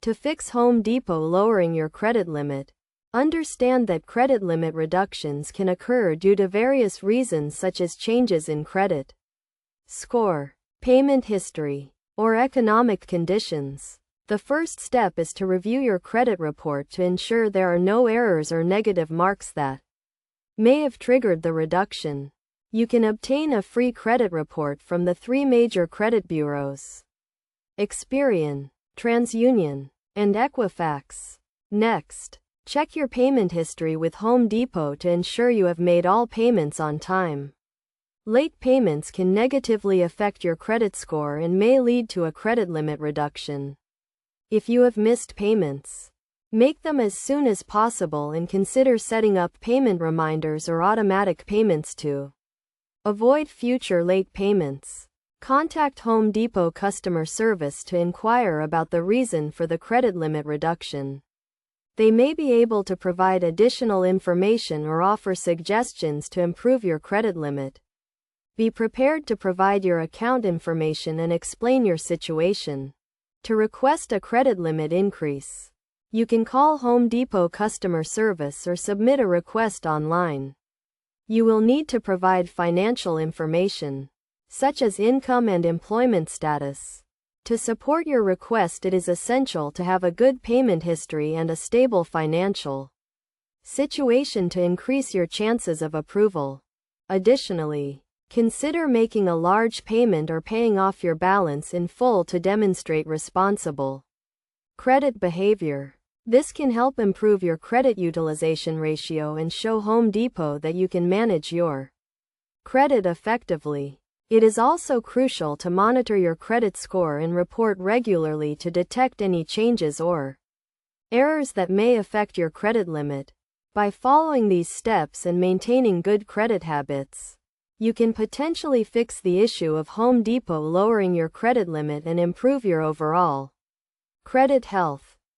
To fix Home Depot lowering your credit limit, understand that credit limit reductions can occur due to various reasons such as changes in credit score, payment history, or economic conditions. The first step is to review your credit report to ensure there are no errors or negative marks that may have triggered the reduction. You can obtain a free credit report from the 3 major credit bureaus: Experian, TransUnion, and Equifax. Next, check your payment history with Home Depot to ensure you have made all payments on time. Late payments can negatively affect your credit score and may lead to a credit limit reduction. If you have missed payments, make them as soon as possible and consider setting up payment reminders or automatic payments to avoid future late payments. Contact Home Depot customer service to inquire about the reason for the credit limit reduction. They may be able to provide additional information or offer suggestions to improve your credit limit. Be prepared to provide your account information and explain your situation. To request a credit limit increase, you can call Home Depot customer service or submit a request online. You will need to provide financial information, such as income and employment status. To support your request, it is essential to have a good payment history and a stable financial situation to increase your chances of approval. Additionally, consider making a large payment or paying off your balance in full to demonstrate responsible credit behavior. This can help improve your credit utilization ratio and show Home Depot that you can manage your credit effectively. It is also crucial to monitor your credit score and report regularly to detect any changes or errors that may affect your credit limit. By following these steps and maintaining good credit habits, you can potentially fix the issue of Home Depot lowering your credit limit and improve your overall credit health.